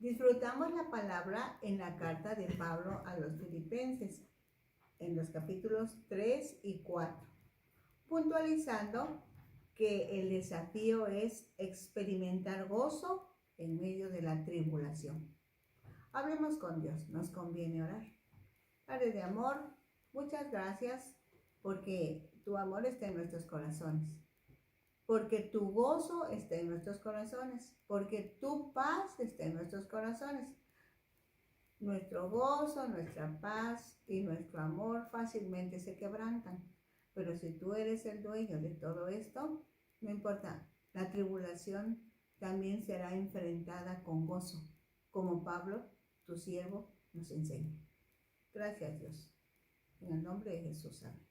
Disfrutamos la palabra en la carta de Pablo a los Filipenses, en los capítulos 3 y 4, puntualizando que el desafío es experimentar gozo en medio de la tribulación. Hablemos con Dios, nos conviene orar. Padre de amor, muchas gracias porque tu amor está en nuestros corazones, porque tu gozo está en nuestros corazones, porque tu paz está en nuestros corazones. Nuestro gozo, nuestra paz y nuestro amor fácilmente se quebrantan, pero si tú eres el dueño de todo esto, no importa, la tribulación también será enfrentada con gozo, como Pablo, tu siervo, nos enseña. Gracias, Dios. En el nombre de Jesús, amén.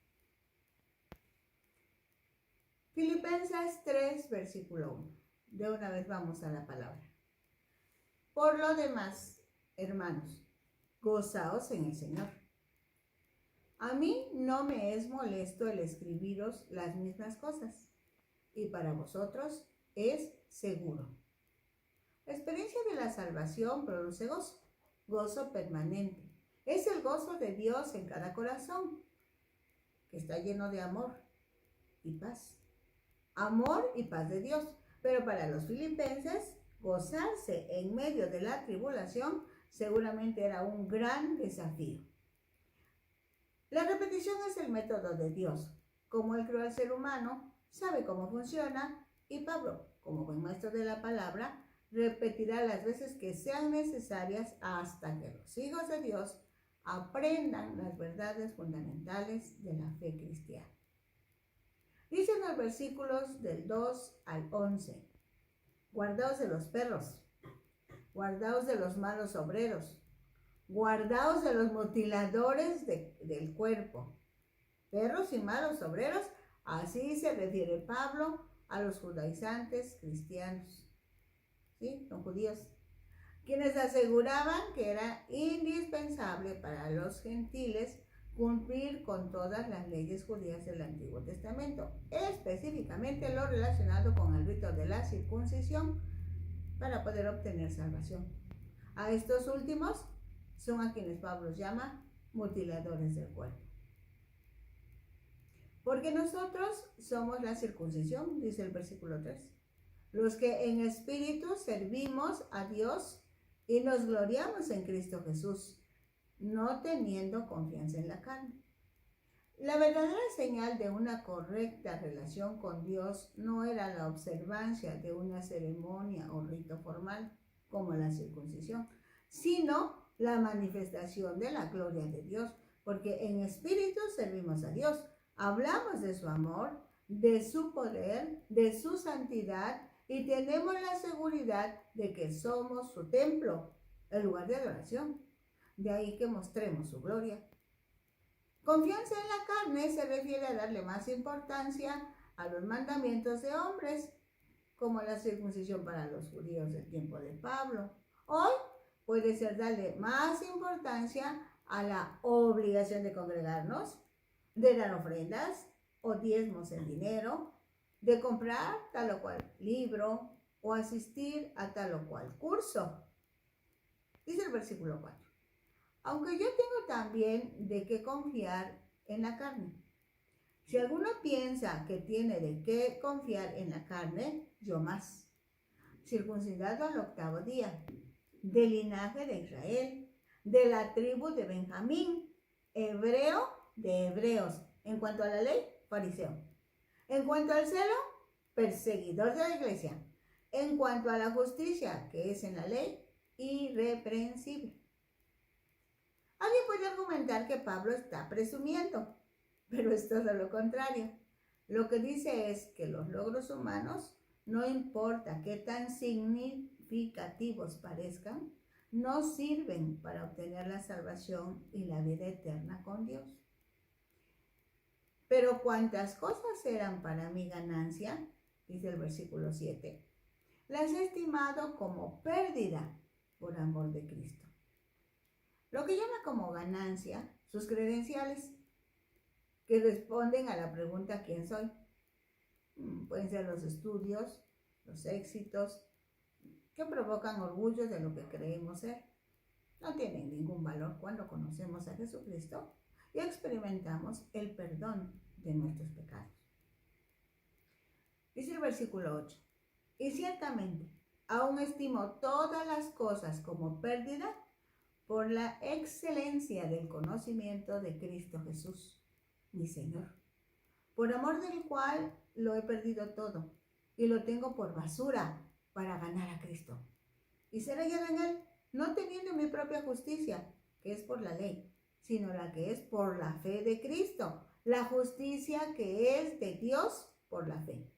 Filipenses 3, versículo 1. De una vez vamos a la palabra. Por lo demás, hermanos, gozaos en el Señor. A mí no me es molesto el escribiros las mismas cosas, y para vosotros es seguro. La experiencia de la salvación produce gozo, gozo permanente. Es el gozo de Dios en cada corazón, que está lleno de amor y paz. Amor y paz de Dios. Pero para los filipenses, gozarse en medio de la tribulación seguramente era un gran desafío. La repetición es el método de Dios. Como Él creó al ser humano, sabe cómo funciona, y Pablo, como buen maestro de la palabra, repetirá las veces que sean necesarias hasta que los hijos de Dios aprendan las verdades fundamentales de la fe cristiana. Dicen los versículos del 2 al 11, guardaos de los perros, guardaos de los malos obreros, guardaos de los mutiladores del cuerpo. Perros y malos obreros, así se refiere Pablo a los judaizantes cristianos. ¿Sí? Son judíos, quienes aseguraban que era indispensable para los gentiles cumplir con todas las leyes judías del Antiguo Testamento, específicamente lo relacionado con el rito de la circuncisión para poder obtener salvación. A estos últimos son a quienes Pablo llama mutiladores del cuerpo. Porque nosotros somos la circuncisión, dice el versículo 3, los que en espíritu servimos a Dios y nos gloriamos en Cristo Jesús, no teniendo confianza en la carne. La verdadera señal de una correcta relación con Dios no era la observancia de una ceremonia o rito formal, como la circuncisión, sino la manifestación de la gloria de Dios, porque en espíritu servimos a Dios, hablamos de su amor, de su poder, de su santidad, y tenemos la seguridad de que somos su templo, el lugar de adoración. De ahí que mostremos su gloria. Confianza en la carne se refiere a darle más importancia a los mandamientos de hombres, como la circuncisión para los judíos del tiempo de Pablo. Hoy puede ser darle más importancia a la obligación de congregarnos, de dar ofrendas o diezmos en dinero, de comprar tal o cual libro o asistir a tal o cual curso. Dice el versículo 4. Aunque yo tengo también de qué confiar en la carne. Si alguno piensa que tiene de qué confiar en la carne, yo más. Circuncidado al 8º día, del linaje de Israel, de la tribu de Benjamín, hebreo de hebreos, en cuanto a la ley, fariseo, en cuanto al celo, perseguidor de la iglesia, en cuanto a la justicia que es en la ley, irreprensible. Alguien puede argumentar que Pablo está presumiendo, pero es todo lo contrario. Lo que dice es que los logros humanos, no importa qué tan significativos parezcan, no sirven para obtener la salvación y la vida eterna con Dios. Pero cuantas cosas eran para mi ganancia, dice el versículo 7, las he estimado como pérdida por amor de Cristo. Lo que llama como ganancia sus credenciales, que responden a la pregunta ¿quién soy? Pueden ser los estudios, los éxitos, que provocan orgullo de lo que creemos ser. No tienen ningún valor cuando conocemos a Jesucristo y experimentamos el perdón de nuestros pecados. Dice el versículo 8, y ciertamente, aún estimo todas las cosas como pérdida por la excelencia del conocimiento de Cristo Jesús, mi Señor, por amor del cual lo he perdido todo y lo tengo por basura para ganar a Cristo y ser hallado en Él, no teniendo mi propia justicia, que es por la ley, sino la que es por la fe de Cristo, la justicia que es de Dios por la fe,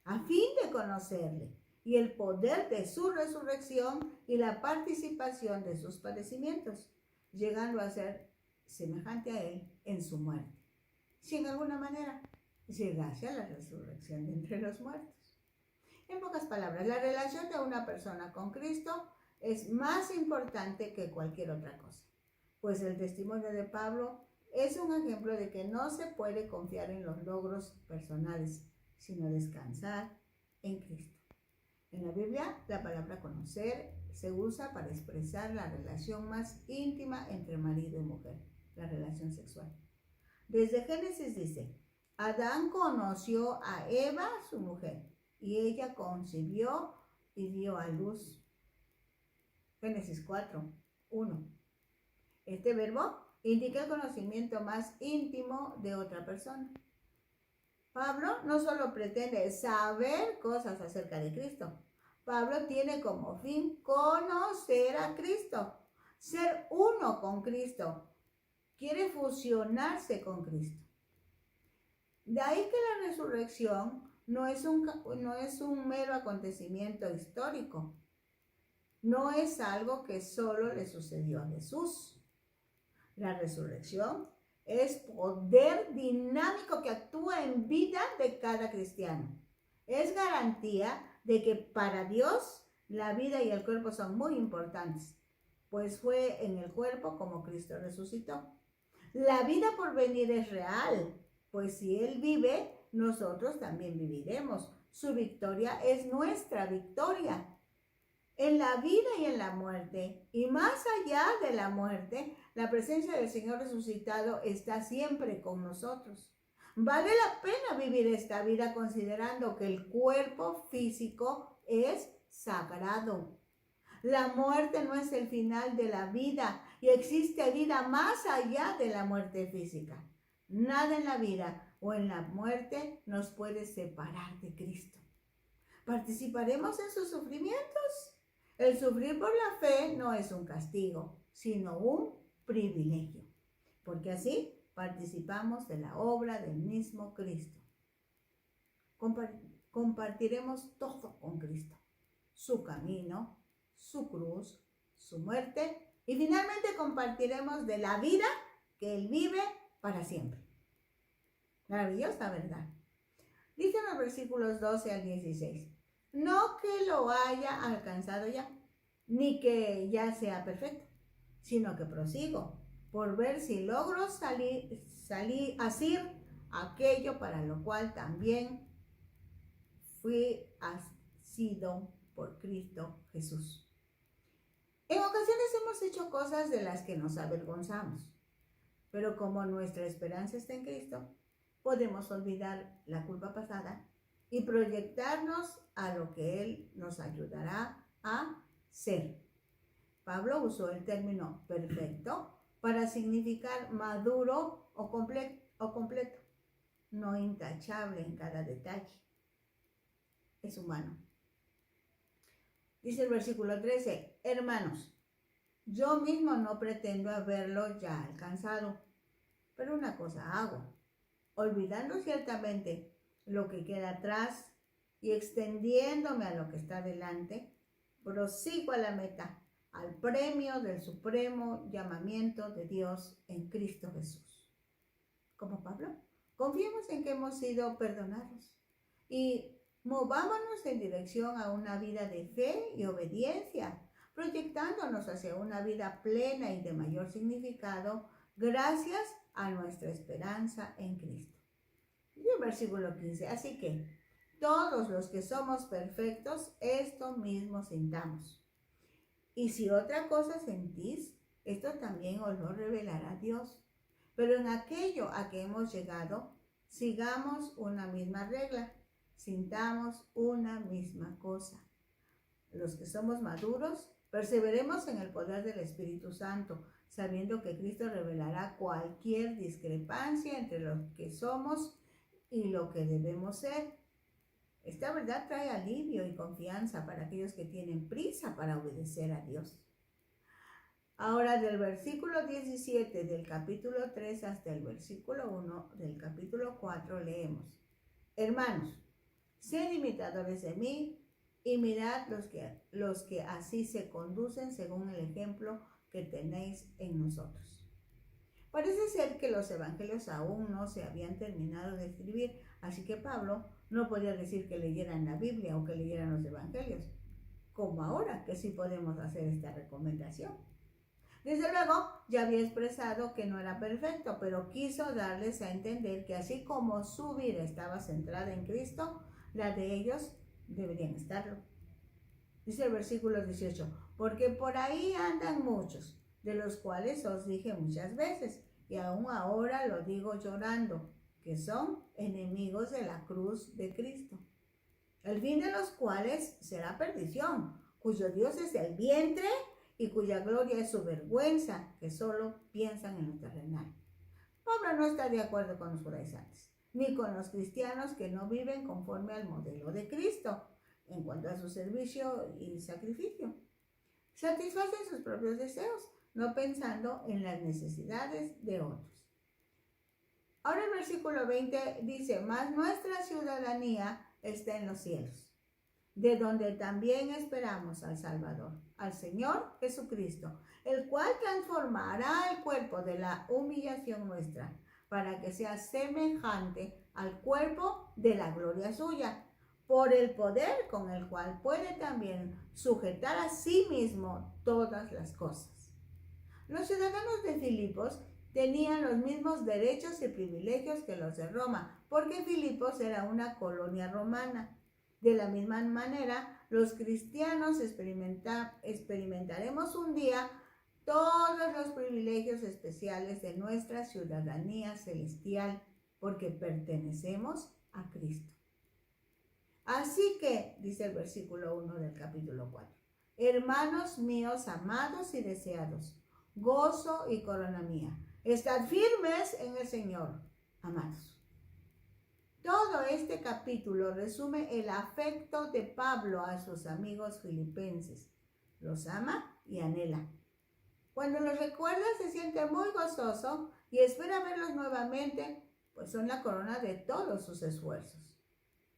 a fin de conocerle y el poder de su resurrección y la participación de sus padecimientos, llegando a ser semejante a Él en su muerte, si en alguna manera llegase a la resurrección de entre los muertos. En pocas palabras, la relación de una persona con Cristo es más importante que cualquier otra cosa, pues el testimonio de Pablo es un ejemplo de que no se puede confiar en los logros personales, sino descansar en Cristo. En la Biblia, la palabra conocer se usa para expresar la relación más íntima entre marido y mujer, la relación sexual. Desde Génesis dice, Adán conoció a Eva, su mujer, y ella concibió y dio a luz. Génesis 4, 1. Este verbo indica el conocimiento más íntimo de otra persona. Pablo no solo pretende saber cosas acerca de Cristo. Pablo tiene como fin conocer a Cristo, ser uno con Cristo. Quiere fusionarse con Cristo. De ahí que la resurrección no es un mero acontecimiento histórico. No es algo que solo le sucedió a Jesús. La resurrección es poder dinámico que actúa en vida de cada cristiano. Es garantía de que para Dios la vida y el cuerpo son muy importantes, pues fue en el cuerpo como Cristo resucitó. La vida por venir es real, pues si Él vive, nosotros también viviremos. Su victoria es nuestra victoria. En la vida y en la muerte, y más allá de la muerte, la presencia del Señor resucitado está siempre con nosotros. Vale la pena vivir esta vida considerando que el cuerpo físico es sagrado. La muerte no es el final de la vida y existe vida más allá de la muerte física. Nada en la vida o en la muerte nos puede separar de Cristo. ¿Participaremos en sus sufrimientos? El sufrir por la fe no es un castigo, sino un privilegio, porque así participamos de la obra del mismo Cristo. Compartiremos todo con Cristo, su camino, su cruz, su muerte y finalmente compartiremos de la vida que Él vive para siempre. Maravillosa, ¿verdad? Dicen los versículos 12 al 16. No que lo haya alcanzado ya, ni que ya sea perfecto, sino que prosigo por ver si logro asir aquello para lo cual también fui asido por Cristo Jesús. En ocasiones hemos hecho cosas de las que nos avergonzamos, pero como nuestra esperanza está en Cristo, podemos olvidar la culpa pasada y proyectarnos a lo que Él nos ayudará a ser. Pablo usó el término perfecto para significar maduro o completo, no intachable en cada detalle. Es humano. Dice el versículo 13, hermanos, yo mismo no pretendo haberlo ya alcanzado, pero una cosa hago, olvidando ciertamente lo que queda atrás y extendiéndome a lo que está delante, prosigo a la meta, al premio del supremo llamamiento de Dios en Cristo Jesús. Como Pablo, confiemos en que hemos sido perdonados y movámonos en dirección a una vida de fe y obediencia, proyectándonos hacia una vida plena y de mayor significado gracias a nuestra esperanza en Cristo. Y el versículo 15, así que, todos los que somos perfectos, esto mismo sintamos. Y si otra cosa sentís, esto también os lo revelará Dios. Pero en aquello a que hemos llegado, sigamos una misma regla, sintamos una misma cosa. Los que somos maduros, perseveremos en el poder del Espíritu Santo, sabiendo que Cristo revelará cualquier discrepancia entre lo que somos y lo que debemos ser. Esta verdad trae alivio y confianza para aquellos que tienen prisa para obedecer a Dios. Ahora del versículo 17 del capítulo 3 hasta el versículo 1 del capítulo 4 leemos: Hermanos, sed imitadores de mí y mirad los que así se conducen según el ejemplo que tenéis en nosotros. Parece ser que los evangelios aún no se habían terminado de escribir, así que Pablo no podía decir que leyeran la Biblia o que leyeran los evangelios, como ahora que sí podemos hacer esta recomendación. Desde luego, ya había expresado que no era perfecto, pero quiso darles a entender que así como su vida estaba centrada en Cristo, la de ellos deberían estarlo. Dice el versículo 18, porque por ahí andan muchos, de los cuales os dije muchas veces, y aún ahora lo digo llorando, que son enemigos de la cruz de Cristo, el fin de los cuales será perdición, cuyo Dios es el vientre y cuya gloria es su vergüenza, que solo piensan en lo terrenal. Pablo no está de acuerdo con los judaizantes, ni con los cristianos que no viven conforme al modelo de Cristo, en cuanto a su servicio y sacrificio. Satisfacen sus propios deseos, no pensando en las necesidades de otros. Ahora el versículo 20 dice, mas nuestra ciudadanía está en los cielos, de donde también esperamos al Salvador, al Señor Jesucristo, el cual transformará el cuerpo de la humillación nuestra, para que sea semejante al cuerpo de la gloria suya, por el poder con el cual puede también sujetar a sí mismo todas las cosas. Los ciudadanos de Filipos tenían los mismos derechos y privilegios que los de Roma, porque Filipos era una colonia romana. De la misma manera, los cristianos experimentaremos un día todos los privilegios especiales de nuestra ciudadanía celestial, porque pertenecemos a Cristo. Así que, dice el versículo 1 del capítulo 4, hermanos míos amados y deseados, gozo y corona mía, estad firmes en el Señor, amados. Todo este capítulo resume el afecto de Pablo a sus amigos filipenses. Los ama y anhela. Cuando los recuerda se siente muy gozoso y espera verlos nuevamente, pues son la corona de todos sus esfuerzos.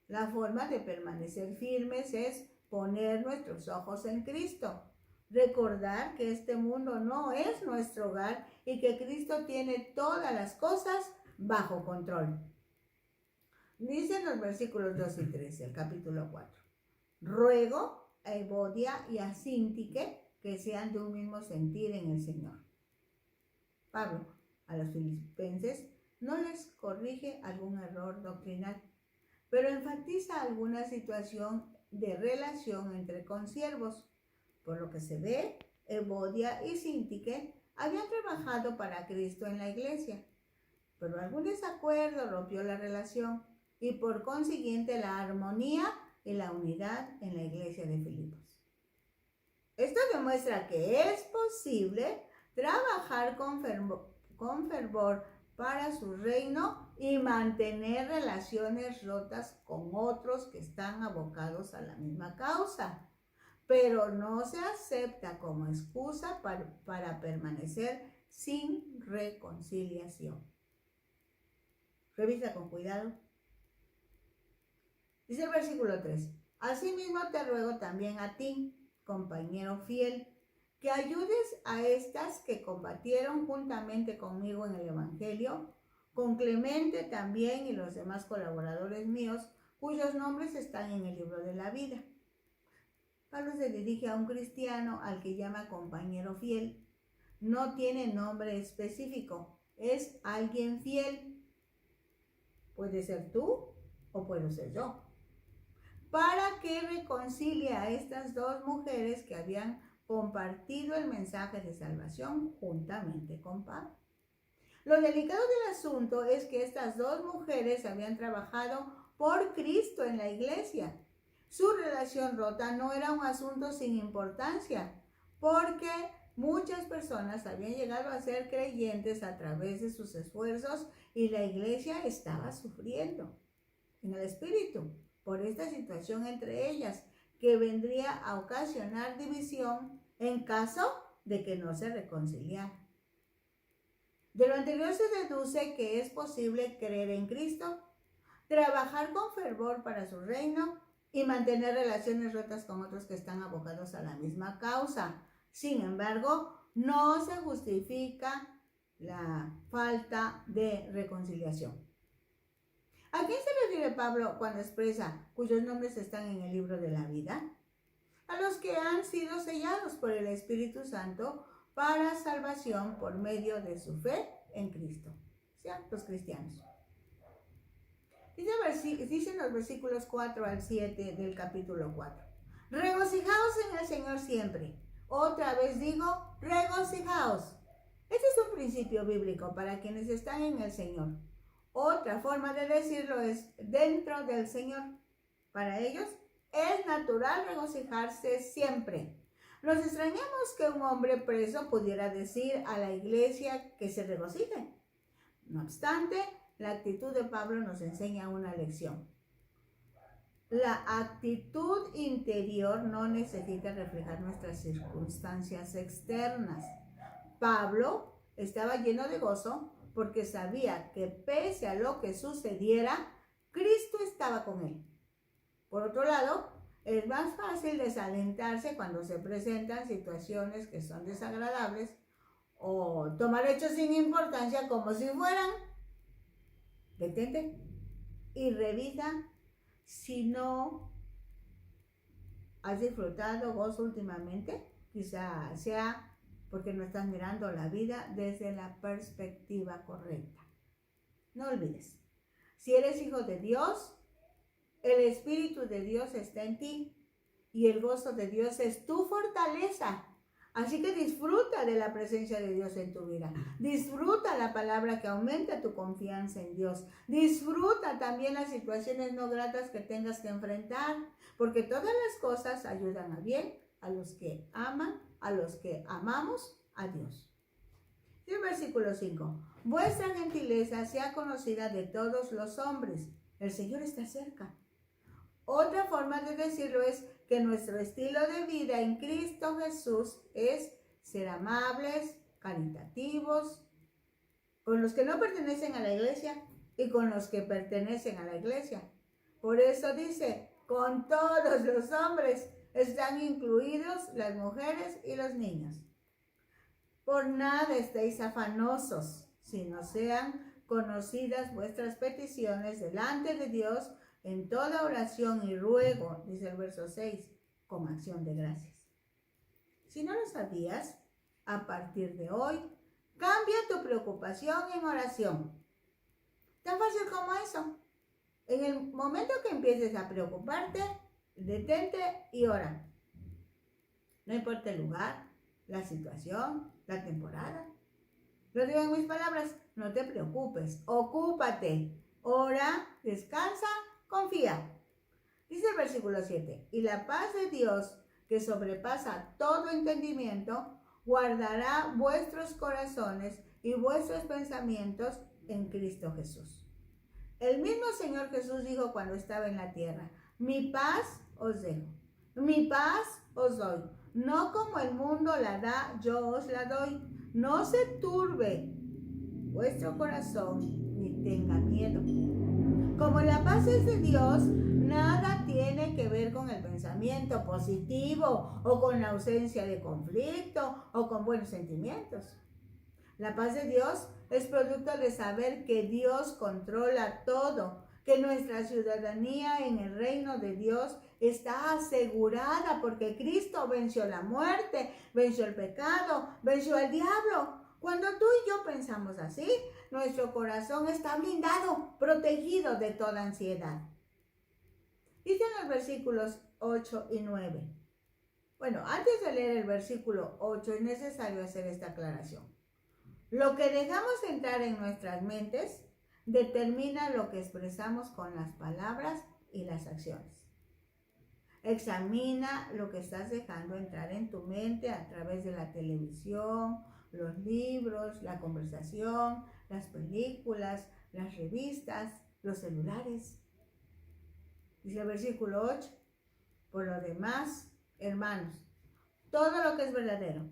La forma de permanecer firmes es poner nuestros ojos en Cristo. Recordar que este mundo no es nuestro hogar y que Cristo tiene todas las cosas bajo control. Dicen los versículos 2 y 3 del capítulo 4. Ruego a Evodia y a Síntique que sean de un mismo sentir en el Señor. Pablo a los filipenses no les corrige algún error doctrinal, pero enfatiza alguna situación de relación entre consiervos. Por lo que se ve, Evodia y Síntique habían trabajado para Cristo en la iglesia, pero algún desacuerdo rompió la relación y por consiguiente la armonía y la unidad en la iglesia de Filipos. Esto demuestra que es posible trabajar con fervor para su reino y mantener relaciones rotas con otros que están abocados a la misma causa, pero no se acepta como excusa para permanecer sin reconciliación. Revisa con cuidado. Dice el versículo 3, asimismo te ruego también a ti, compañero fiel, que ayudes a estas que combatieron juntamente conmigo en el Evangelio, con Clemente también y los demás colaboradores míos, cuyos nombres están en el libro de la vida. Pablo se dirige a un cristiano al que llama compañero fiel. No tiene nombre específico, es alguien fiel. Puede ser tú o puedo ser yo. para que reconcilie a estas dos mujeres que habían compartido el mensaje de salvación juntamente con Pablo. Lo delicado del asunto es que estas dos mujeres habían trabajado por Cristo en la iglesia. Su relación rota no era un asunto sin importancia, porque muchas personas habían llegado a ser creyentes a través de sus esfuerzos y la iglesia estaba sufriendo en el espíritu por esta situación entre ellas, que vendría a ocasionar división en caso de que no se reconciliaran. De lo anterior se deduce que es posible creer en Cristo, trabajar con fervor para su reino y mantener relaciones rotas con otros que están abocados a la misma causa. Sin embargo, no se justifica la falta de reconciliación. ¿A quién se refiere Pablo cuando expresa cuyos nombres están en el libro de la vida? A los que han sido sellados por el Espíritu Santo para salvación por medio de su fe en Cristo, o sea, los cristianos. Dicen los versículos 4 al 7 del capítulo 4. Regocijaos en el Señor siempre. Otra vez digo, regocijaos. Este es un principio bíblico para quienes están en el Señor. Otra forma de decirlo es dentro del Señor. Para ellos es natural regocijarse siempre. Nos extrañamos que un hombre preso pudiera decir a la iglesia que se regocije. No obstante, la actitud de Pablo nos enseña una lección. La actitud interior no necesita reflejar nuestras circunstancias externas. Pablo estaba lleno de gozo porque sabía que pese a lo que sucediera, Cristo estaba con él. Por otro lado, es más fácil desalentarse cuando se presentan situaciones que son desagradables o tomar hechos sin importancia como si fueran. Detente y revisa si no has disfrutado gozo últimamente. Quizá sea porque no estás mirando la vida desde la perspectiva correcta. No olvides, si eres hijo de Dios, el Espíritu de Dios está en ti y el gozo de Dios es tu fortaleza. Así que disfruta de la presencia de Dios en tu vida. Disfruta la palabra que aumenta tu confianza en Dios. Disfruta también las situaciones no gratas que tengas que enfrentar, porque todas las cosas ayudan a bien a los que aman, a los que amamos a Dios. Y el versículo 5. Vuestra gentileza sea conocida de todos los hombres. El Señor está cerca. Otra forma de decirlo es que nuestro estilo de vida en Cristo Jesús es ser amables, caritativos, con los que no pertenecen a la iglesia y con los que pertenecen a la iglesia. Por eso dice, con todos los hombres están incluidos las mujeres y los niños. Por nada estéis afanosos, sino sean conocidas vuestras peticiones delante de Dios en toda oración y ruego, dice el verso 6, con acción de gracias. Si no lo sabías, a partir de hoy, cambia tu preocupación en oración. Tan fácil como eso. En el momento que empieces a preocuparte, detente y ora. No importa el lugar, la situación, la temporada. Lo digo en mis palabras, no te preocupes, ocúpate, ora, descansa, confía. Dice el versículo 7, y la paz de Dios, que sobrepasa todo entendimiento, guardará vuestros corazones y vuestros pensamientos en Cristo Jesús. El mismo Señor Jesús dijo cuando estaba en la tierra, mi paz os dejo, mi paz os doy, no como el mundo la da, yo os la doy. No se turbe vuestro corazón ni tenga miedo. Como la paz es de Dios, nada tiene que ver con el pensamiento positivo o con la ausencia de conflicto o con buenos sentimientos. La paz de Dios es producto de saber que Dios controla todo, que nuestra ciudadanía en el reino de Dios está asegurada porque Cristo venció la muerte, venció el pecado, venció al diablo. Cuando tú y yo pensamos así, nuestro corazón está blindado, protegido de toda ansiedad. Dice en los versículos 8 y 9. Bueno, antes de leer el versículo 8 es necesario hacer esta aclaración. Lo que dejamos entrar en nuestras mentes determina lo que expresamos con las palabras y las acciones. Examina lo que estás dejando entrar en tu mente a través de la televisión, los libros, la conversación, las películas, las revistas, los celulares. Dice el versículo 8, por lo demás, hermanos, todo lo que es verdadero,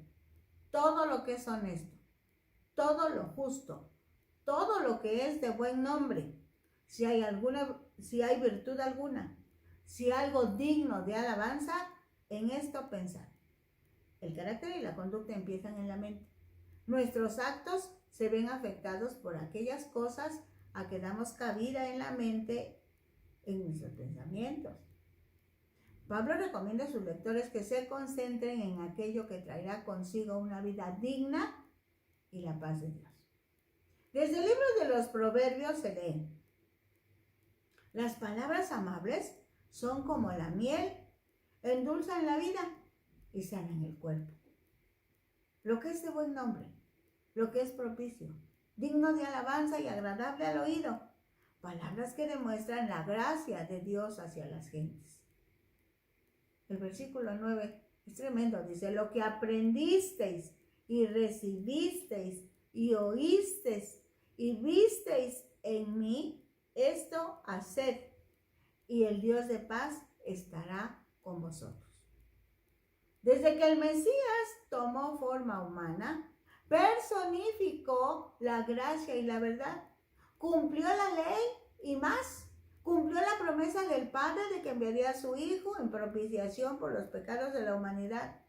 todo lo que es honesto, todo lo justo, todo lo que es de buen nombre, si hay virtud alguna, si algo digno de alabanza, en esto pensar. El carácter y la conducta empiezan en la mente. Nuestros actos se ven afectados por aquellas cosas a que damos cabida en la mente, en nuestros pensamientos. Pablo recomienda a sus lectores que se concentren en aquello que traerá consigo una vida digna y la paz de Dios. Desde el libro de los Proverbios se lee: las palabras amables son como la miel, endulzan la vida y sanan el cuerpo. Lo que es de buen nombre, lo que es propicio, digno de alabanza y agradable al oído, palabras que demuestran la gracia de Dios hacia las gentes. El versículo 9 es tremendo, dice: lo que aprendisteis y recibisteis y oísteis y visteis en mí, esto haced, y el Dios de paz estará con vosotros. Desde que el Mesías tomó forma humana, personificó la gracia y la verdad, cumplió la ley y más. Cumplió la promesa del Padre de que enviaría a su Hijo en propiciación por los pecados de la humanidad.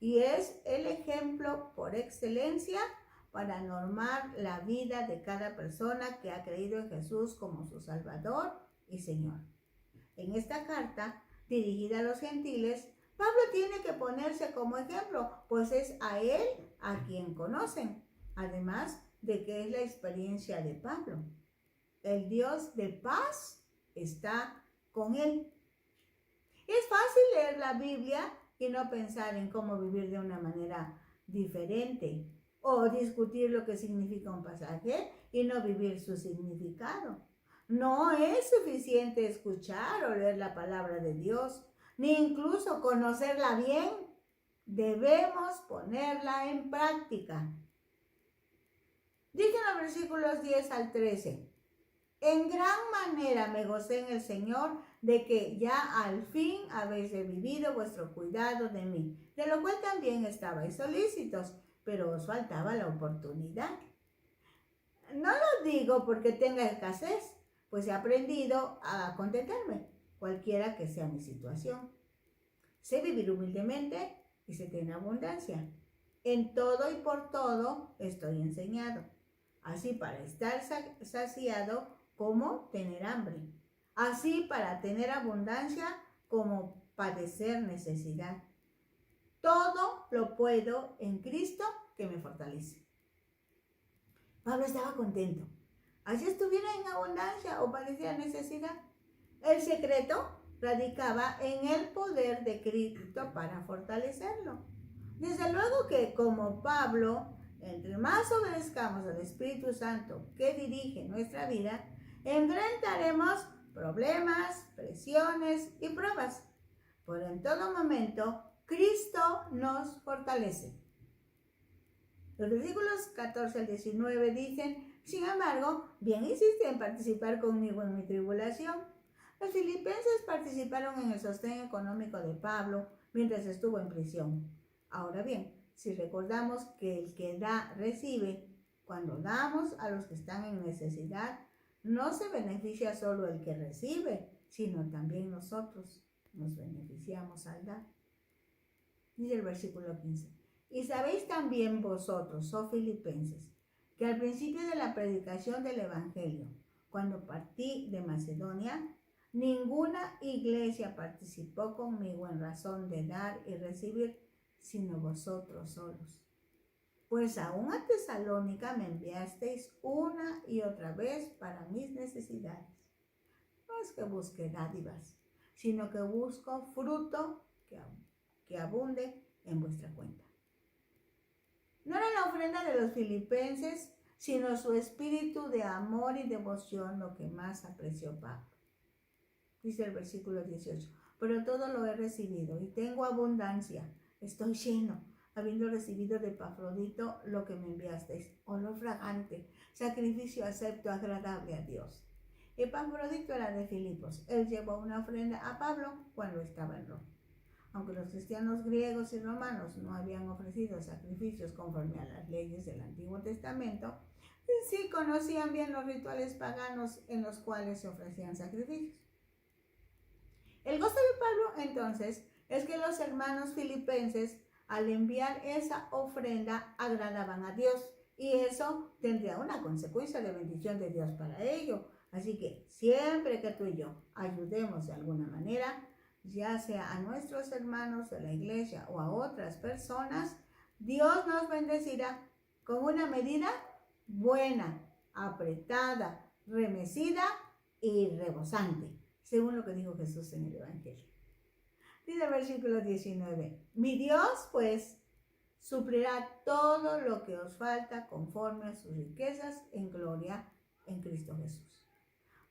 Y es el ejemplo por excelencia para normar la vida de cada persona que ha creído en Jesús como su Salvador y Señor. En esta carta, dirigida a los gentiles, Pablo tiene que ponerse como ejemplo, pues es a él a quien conocen, además de que es la experiencia de Pablo. El Dios de paz está con él. Es fácil leer la Biblia y no pensar en cómo vivir de una manera diferente, o discutir lo que significa un pasaje y no vivir su significado. No es suficiente escuchar o leer la palabra de Dios, ni incluso conocerla bien. Debemos ponerla en práctica. Dicen los versículos 10 al 13. En gran manera me gocé en el Señor de que ya al fin habéis revivido vuestro cuidado de mí, de lo cual también estabais solícitos, pero os faltaba la oportunidad. No lo digo porque tenga escasez, pues he aprendido a contentarme, cualquiera que sea mi situación. Sé vivir humildemente y sé tener abundancia. En todo y por todo estoy enseñado, así para estar saciado como tener hambre, así para tener abundancia como padecer necesidad. Todo lo puedo en Cristo que me fortalece. Pablo estaba contento, así estuviera en abundancia o padeciera necesidad. El secreto radicaba en el poder de Cristo para fortalecerlo. Desde luego que como Pablo, entre más obedezcamos al Espíritu Santo que dirige nuestra vida, enfrentaremos problemas, presiones y pruebas. Pero en todo momento, Cristo nos fortalece. Los versículos 14 al 19 dicen: sin embargo, bien hiciste en participar conmigo en mi tribulación. Los filipenses participaron en el sostén económico de Pablo mientras estuvo en prisión. Ahora bien, si recordamos que el que da, recibe, cuando damos a los que están en necesidad, no se beneficia solo el que recibe, sino también nosotros nos beneficiamos al dar. Dice el versículo 15. Y sabéis también vosotros, oh filipenses, que al principio de la predicación del Evangelio, cuando partí de Macedonia, ninguna iglesia participó conmigo en razón de dar y recibir, sino vosotros solos. Pues aún a Tesalónica me enviasteis una y otra vez para mis necesidades. No es que busque dádivas, sino que busco fruto que abunde en vuestra cuenta. No era la ofrenda de los filipenses, sino su espíritu de amor y devoción lo que más apreció Pablo. Dice el versículo 18, pero todo lo he recibido y tengo abundancia, estoy lleno, habiendo recibido de Epafrodito lo que me enviasteis, olor fragante, sacrificio acepto, agradable a Dios. Epafrodito era de Filipos, él llevó una ofrenda a Pablo cuando estaba en Roma. Aunque los cristianos griegos y romanos no habían ofrecido sacrificios conforme a las leyes del Antiguo Testamento, sí conocían bien los rituales paganos en los cuales se ofrecían sacrificios. El gozo de Pablo, entonces, es que los hermanos filipenses, al enviar esa ofrenda, agradaban a Dios, y eso tendría una consecuencia de bendición de Dios para ello. Así que siempre que tú y yo ayudemos de alguna manera, ya sea a nuestros hermanos de la iglesia o a otras personas, Dios nos bendecirá con una medida buena, apretada, remecida y rebosante, según lo que dijo Jesús en el Evangelio. Dice el versículo 19, mi Dios pues suplirá todo lo que os falta conforme a sus riquezas en gloria en Cristo Jesús.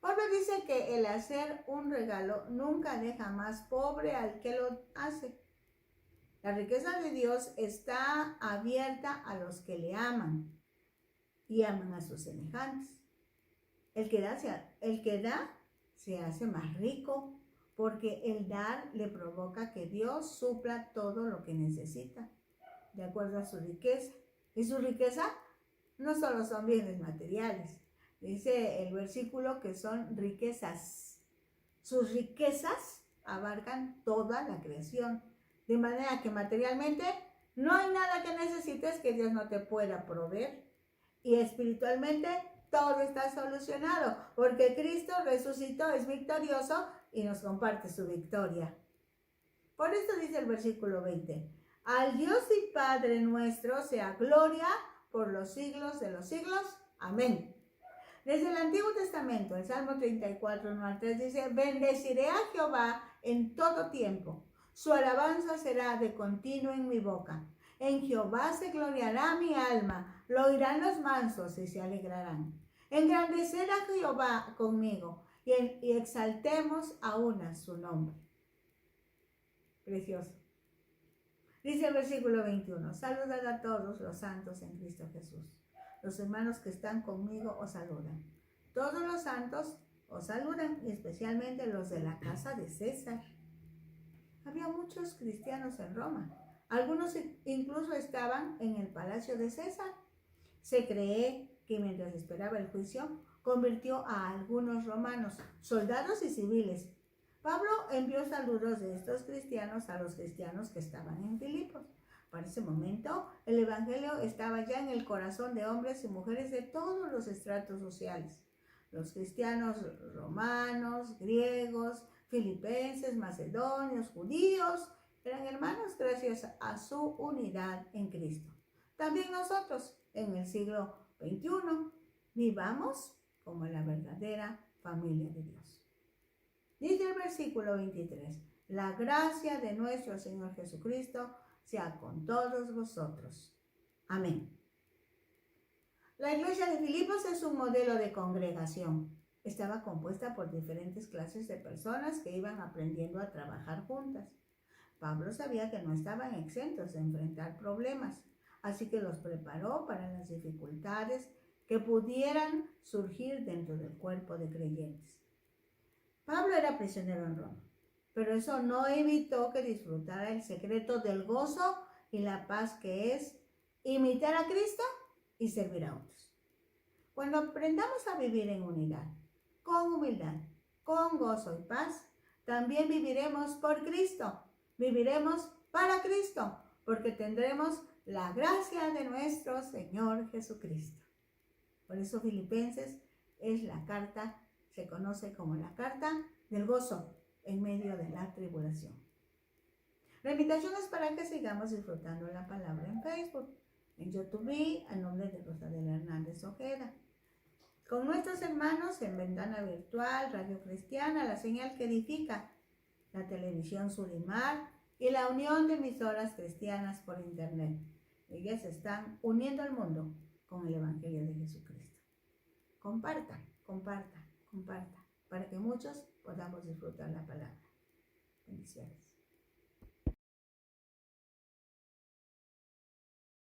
Pablo dice que el hacer un regalo nunca deja más pobre al que lo hace. La riqueza de Dios está abierta a los que le aman y aman a sus semejantes. El que da se hace más rico porque el dar le provoca que Dios supla todo lo que necesita, de acuerdo a su riqueza. Y su riqueza no solo son bienes materiales. Dice el versículo que son riquezas. Sus riquezas abarcan toda la creación. De manera que materialmente no hay nada que necesites que Dios no te pueda proveer. Y espiritualmente todo está solucionado. Porque Cristo resucitó, es victorioso y nos comparte su victoria. Por esto dice el versículo 20. Al Dios y Padre nuestro sea gloria por los siglos de los siglos. Amén. Desde el Antiguo Testamento, el Salmo 34, 1 al 3 dice, bendeciré a Jehová en todo tiempo. Su alabanza será de continuo en mi boca. En Jehová se gloriará mi alma. Lo oirán los mansos y se alegrarán. Engrandecer a Jehová conmigo y exaltemos aún a su nombre. Precioso. Dice el versículo 21, saludad a todos los santos en Cristo Jesús. Los hermanos que están conmigo os saludan. Todos los santos os saludan, y especialmente los de la casa de César. Había muchos cristianos en Roma. Algunos incluso estaban en el palacio de César. Se cree que mientras esperaba el juicio, convirtió a algunos romanos, soldados y civiles. Pablo envió saludos de estos cristianos a los cristianos que estaban en Filipos. Para ese momento, el evangelio estaba ya en el corazón de hombres y mujeres de todos los estratos sociales. Los cristianos romanos, griegos, filipenses, macedonios, judíos, eran hermanos gracias a su unidad en Cristo. También nosotros, en el siglo XXI, vivamos como la verdadera familia de Dios. Dice el versículo 23, la gracia de nuestro Señor Jesucristo sea con todos vosotros. Amén. La iglesia de Filipos es un modelo de congregación. Estaba compuesta por diferentes clases de personas que iban aprendiendo a trabajar juntas. Pablo sabía que no estaban exentos de enfrentar problemas, así que los preparó para las dificultades que pudieran surgir dentro del cuerpo de creyentes. Pablo era prisionero en Roma, pero eso no evitó que disfrutara el secreto del gozo y la paz que es imitar a Cristo y servir a otros. Cuando aprendamos a vivir en unidad, con humildad, con gozo y paz, también viviremos por Cristo, viviremos para Cristo, porque tendremos la gracia de nuestro Señor Jesucristo. Por eso Filipenses es la carta, se conoce como la carta del gozo en medio de la tribulación. La invitación es para que sigamos disfrutando la palabra en Facebook, en YouTube, a nombre de Rosadela Hernández Ojeda. Con nuestros hermanos en Ventana Virtual, Radio Cristiana, la señal que edifica, la televisión Surimar y la unión de emisoras cristianas por internet. Ellas están uniendo al mundo con el Evangelio de Jesucristo. Comparta, comparta, comparta, para que muchos podamos disfrutar la palabra. Bendiciones.